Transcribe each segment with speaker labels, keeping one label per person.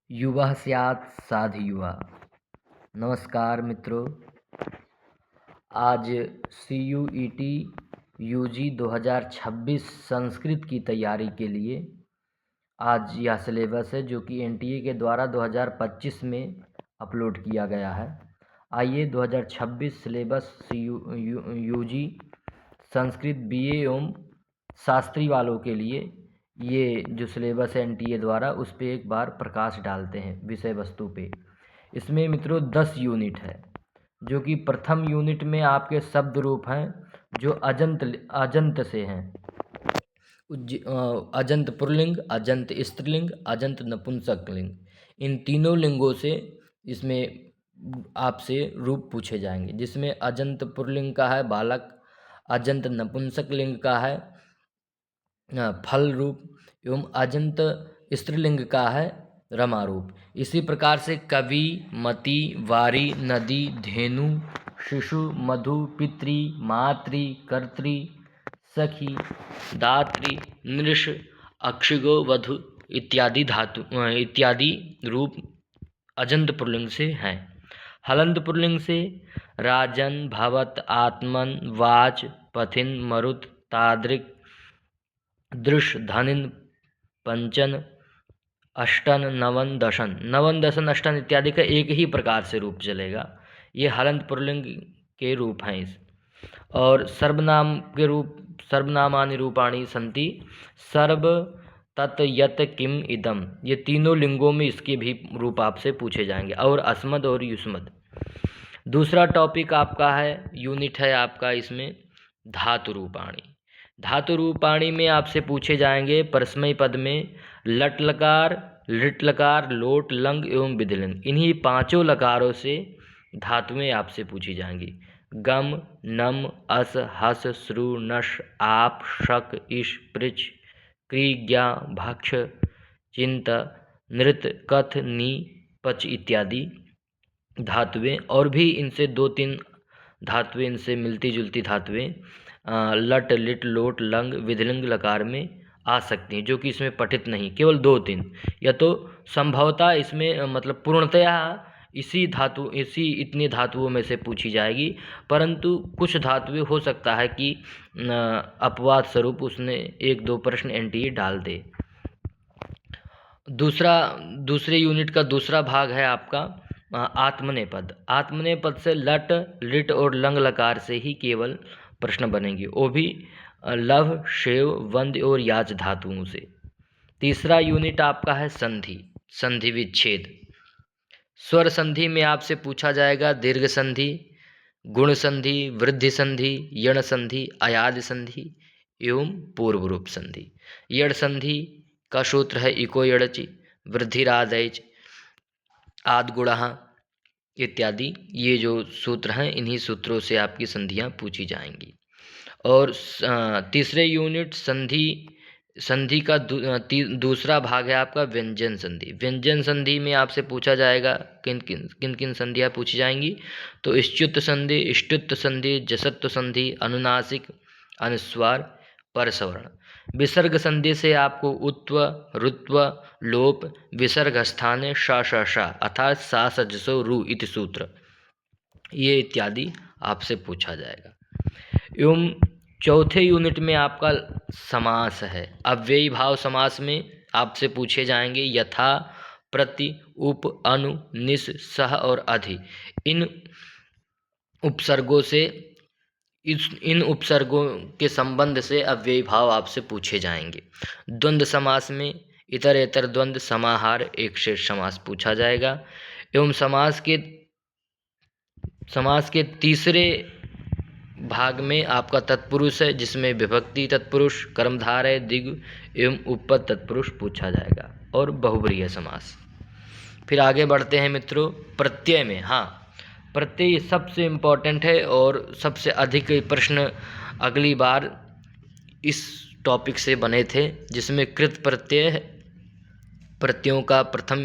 Speaker 1: युवः स्यात् साधु युवा। नमस्कार मित्रों, आज CUET UG 2026 संस्कृत की तैयारी के लिए आज यह सिलेबस है जो कि NTA के द्वारा 2025 में अपलोड किया गया है। आइए 2026 सिलेबस UG संस्कृत BA एवं शास्त्री वालों के लिए ये जो सिलेबस है NTA द्वारा उस पर एक बार प्रकाश डालते हैं विषय वस्तु पे। इसमें मित्रों 10 यूनिट है, जो कि प्रथम यूनिट में आपके शब्द रूप हैं जो अजंत से हैं। अजंत पुल्लिंग, अजंत स्त्रीलिंग, अजंत नपुंसकलिंग, इन तीनों लिंगों से इसमें आपसे रूप पूछे जाएंगे, जिसमें अजंत पुल्लिंग का है बालक, अजंत नपुंसकलिंग का है फल रूप एवं अजंत स्त्रीलिंग का है रमा रूप। इसी प्रकार से कवि, मति, वारी, नदी, धेनु, शिशु, मधु, पितृ, मातृ, कर्तृ, सखी, दात्री, नृष, अक्षिगो, वधु इत्यादि रूप अजंत पुल्लिंग से हैं। हलंत पुल्लिंग से राजन, भवत, आत्मन, वाच, पथिन, मरुत, तादृक, दृश, धनिन, पंचन, अष्टन, नवन, दशन, अष्टन इत्यादि का एक ही प्रकार से रूप चलेगा। ये हलंत पुल्लिंग के रूप हैं इस। और सर्वनाम के रूप सर्वनामानि रूपाणि सन्ति सर्व, तत्, यत, किम, इदम, ये तीनों लिंगों में इसके भी रूप आपसे पूछे जाएंगे। और अस्मद और युष्मद। दूसरा टॉपिक आपका है, यूनिट है आपका इसमें धातु रूपाणी। धातु रूपाणी में आपसे पूछे जाएंगे परस्मय पद में लट लकार, लिट लकार, लोट, लंग एवं विधिलिंग। इन्हीं पांचों लकारों से धातुएं आपसे पूछी जाएंगी। गम, नम, अस, हस, श्रु, नश, आप, शक, इश, पृच, क्री, ज्ञा, भक्ष, चिंत, नृत, कथ, नी, पच इत्यादि धातुएं। और भी इनसे 2-3 धातुएं, इनसे मिलती जुलती धातुएं लट, लिट, लोट, लंग, विधिलिंग लकार में आ सकती हैं, जो कि इसमें पठित नहीं, केवल 2-3, या तो संभवतः इसमें मतलब पूर्णतया इसी इतनी धातुओं में से पूछी जाएगी, परंतु कुछ धातुएं हो सकता है कि अपवाद स्वरूप उसने 1-2 प्रश्न NTA डाल दे। दूसरे यूनिट का दूसरा भाग है आपका आत्मनेय पद। आत्मनेय पद से लट, लिट और लंग लकार से ही केवल प्रश्न बनेंगे, वो भी लव, शेव, वंद और याच धातुओं से। तीसरा यूनिट आपका है संधि विच्छेद। स्वर संधि में आपसे पूछा जाएगा दीर्घ संधि, गुण संधि, वृद्धि संधि, यण संधि, अयाद संधि एवं पूर्व रूप संधि। यण संधि का सूत्र है इको यड़चि, वृद्धिरादैच, आद गुणः इत्यादि। ये जो सूत्र हैं, इन्हीं सूत्रों से आपकी संधियां पूछी जाएंगी। और तीसरे यूनिट संधि का दूसरा भाग है आपका व्यंजन संधि। व्यंजन संधि में आपसे पूछा जाएगा किन किन संधियां पूछी जाएंगी, तो च्युत संधि, इष्टुत संधि, जसत्व संधि, अनुनासिक, अनुस्वार, परसवर्ण। विसर्ग संधि से आपको उत्व, रुत्व, लोप, विसर्ग स्थाने श श श अर्थात सा सजसो रु इति सूत्र, ये इत्यादि आपसे पूछा जाएगा। एवं चौथे यूनिट में आपका समास है। अव्ययी भाव समास में आपसे पूछे जाएंगे यथा, प्रति, उप, अनु, निस, सह और अधि। इन उपसर्गों के संबंध से अव्ययी भाव आपसे पूछे जाएंगे। द्वंद्व समास में इतर द्वंद्व, समाहार, एक शेष समास पूछा जाएगा। एवं समास के तीसरे भाग में आपका तत्पुरुष है, जिसमें विभक्ति तत्पुरुष, कर्मधारय, द्विगु एवं उपपद तत्पुरुष पूछा जाएगा, और बहुब्रीहि समास। फिर आगे बढ़ते हैं मित्रों प्रत्यय में। हाँ, प्रत्यय सबसे इम्पोर्टेंट है और सबसे अधिक प्रश्न अगली बार इस टॉपिक से बने थे, जिसमें कृत प्रत्यय, प्रत्ययों का प्रथम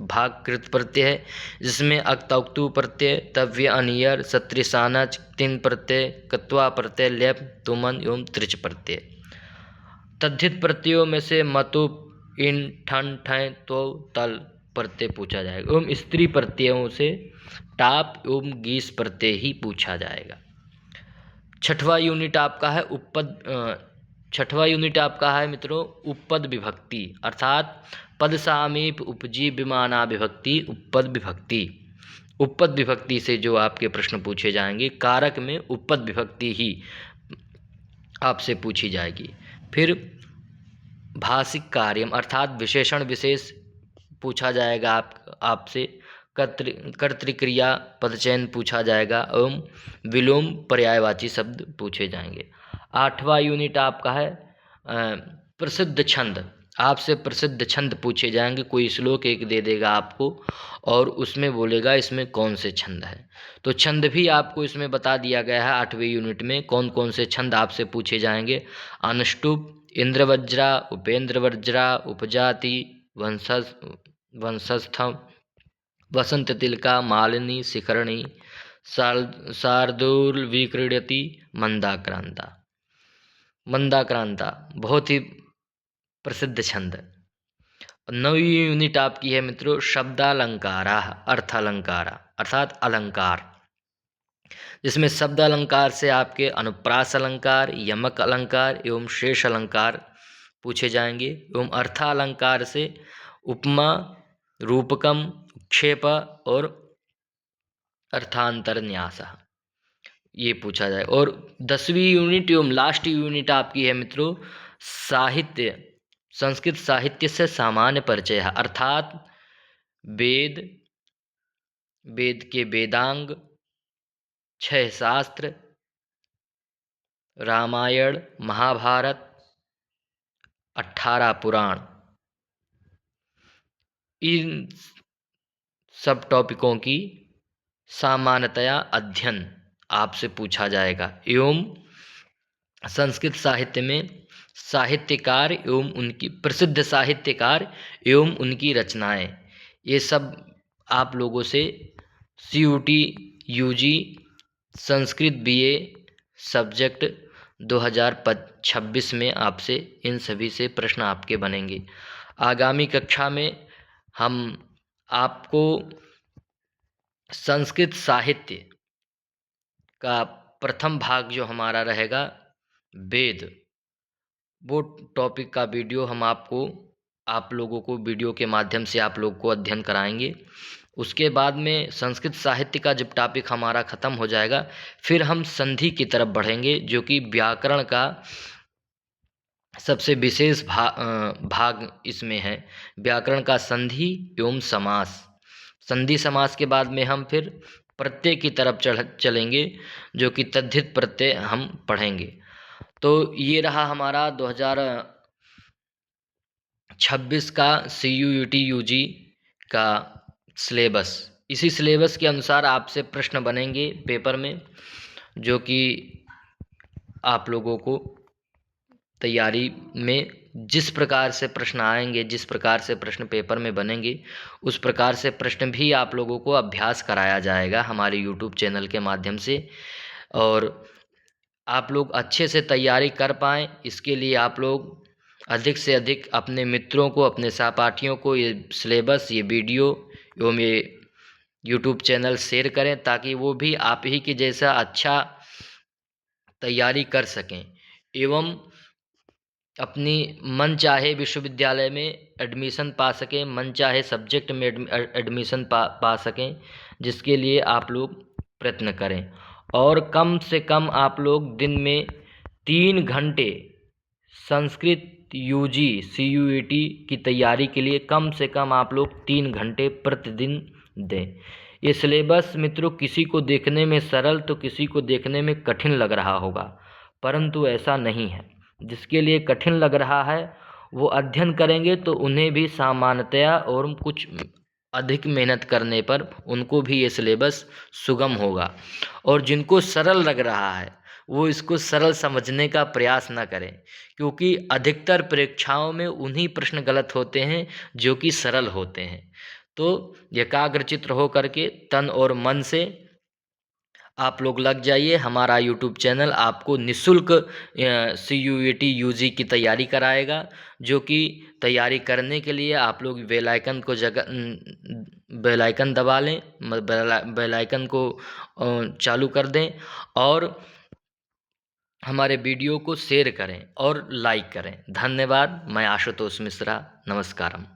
Speaker 1: भाग कृत प्रत्यय है, जिसमें अक्तौक्तु प्रत्यय, तव्य, अनियर, सत्रिसानच, तिन प्रत्यय, कत्वा प्रत्यय, लेप, तुमन एवं त्रिच प्रत्यय। तद्धित प्रत्ययों में से मतुप, इन, ठन, ठय, तो, तल प्रत्यय पूछा जाएगा एवं स्त्री प्रत्ययों से टाप एवं गीस प्रत्यय ही पूछा जाएगा। छठवां यूनिट आपका है छठवां यूनिट आपका है मित्रों उपपद विभक्ति, अर्थात पद सामीप उपजी विमाना विभक्ति उपपद विभक्ति। उपपद विभक्ति से जो आपके प्रश्न पूछे जाएंगे, कारक में उपपद विभक्ति ही आपसे पूछी जाएगी। फिर भाषिक कार्यम अर्थात विशेषण विशेष पूछा जाएगा आपसे। कर्तृक्रिया पदचयन पूछा जाएगा एवं विलोम पर्यायवाची शब्द पूछे जाएंगे। आठवां यूनिट आपका है प्रसिद्ध छंद, आपसे प्रसिद्ध छंद पूछे जाएंगे। कोई श्लोक एक दे देगा आपको और उसमें बोलेगा इसमें कौन से छंद है। तो छंद भी आपको इसमें बता दिया गया है 8वें यूनिट में कौन कौन से छंद आपसे पूछे जाएंगे। अनुष्टुप, इंद्रवज्रा, उपेंद्रवज्रा, उपजाति, वंशस्थ, वसंत तिलका, मालिनी, शिखरणी, शार्दूलविक्रीडति, मंदाक्रांता। मंदाक्रांता बहुत ही प्रसिद्ध छंद। 9वीं यूनिट आपकी है मित्रों शब्दालंकारा, अर्थालंकारा अर्थात अलंकार, जिसमें शब्द अलंकार से आपके अनुप्रास अलंकार, यमक अलंकार एवं शेष अलंकार पूछे जाएंगे एवं अर्थालंकार से उपमा, रूपकम, क्षेप और अर्थांतरन्यास ये पूछा जाए। और 10वीं यूनिट एवं लास्ट यूनिट आपकी है मित्रों साहित्य, संस्कृत साहित्य से सामान्य परिचय, अर्थात वेद, वेद के वेदांग, 6 शास्त्र, रामायण, महाभारत, 18 पुराण, इन सब टॉपिकों की सामान्यतया अध्ययन आपसे पूछा जाएगा। एवं संस्कृत साहित्य में साहित्यकार एवं उनकी प्रसिद्ध साहित्यकार एवं उनकी रचनाएं, ये सब आप लोगों से CUT UG Sanskrit BA subject 2026 में आपसे इन सभी से प्रश्न आपके बनेंगे। आगामी कक्षा में हम आपको संस्कृत साहित्य का प्रथम भाग जो हमारा रहेगा वेद, वो टॉपिक का वीडियो हम आप लोगों को वीडियो के माध्यम से आप लोग को अध्ययन कराएंगे। उसके बाद में संस्कृत साहित्य का जब टॉपिक हमारा ख़त्म हो जाएगा फिर हम संधि की तरफ बढ़ेंगे, जो कि व्याकरण का सबसे विशेष भाग इसमें है। व्याकरण का संधि एवं समास, संधि समास के बाद में हम फिर प्रत्यय की तरफ चलेंगे, जो कि तद्धित प्रत्यय हम पढ़ेंगे। तो ये रहा हमारा 2026 का CUT UG का सिलेबस। इसी सिलेबस के अनुसार आपसे प्रश्न बनेंगे पेपर में, जो कि आप लोगों को तैयारी में जिस प्रकार से प्रश्न आएंगे, जिस प्रकार से प्रश्न पेपर में बनेंगे, उस प्रकार से प्रश्न भी आप लोगों को अभ्यास कराया जाएगा हमारे YouTube चैनल के माध्यम से। और आप लोग अच्छे से तैयारी कर पाएँ, इसके लिए आप लोग अधिक से अधिक अपने मित्रों को, अपने सहपाठियों को ये सिलेबस, ये वीडियो एवं ये YouTube चैनल शेयर करें, ताकि वो भी आप ही के जैसा अच्छा तैयारी कर सकें एवं अपनी मन चाहे विश्वविद्यालय में एडमिशन पा सकें, मन चाहे सब्जेक्ट में एडमिशन पा सकें, जिसके लिए आप लोग प्रयत्न करें। और कम से कम आप लोग दिन में 3 घंटे संस्कृत UG CUET की तैयारी के लिए कम से कम आप लोग 3 घंटे प्रतिदिन दें। ये सिलेबस मित्रों किसी को देखने में सरल तो किसी को देखने में कठिन लग रहा होगा, परंतु ऐसा नहीं है। जिसके लिए कठिन लग रहा है वो अध्ययन करेंगे तो उन्हें भी सामान्यतया और कुछ अधिक मेहनत करने पर उनको भी ये सिलेबस सुगम होगा। और जिनको सरल लग रहा है वो इसको सरल समझने का प्रयास न करें, क्योंकि अधिकतर परीक्षाओं में उन्हीं प्रश्न गलत होते हैं जो कि सरल होते हैं। तो एकाग्रचित्त हो करके तन और मन से आप लोग लग जाइए, हमारा यूट्यूब चैनल आपको निःशुल्क CUET UG की तैयारी कराएगा, जो कि तैयारी करने के लिए आप लोग बेल आइकन दबा लें, बेल आइकन को चालू कर दें और हमारे वीडियो को शेयर करें और लाइक करें। धन्यवाद। मैं आशुतोष मिश्रा, नमस्कारम।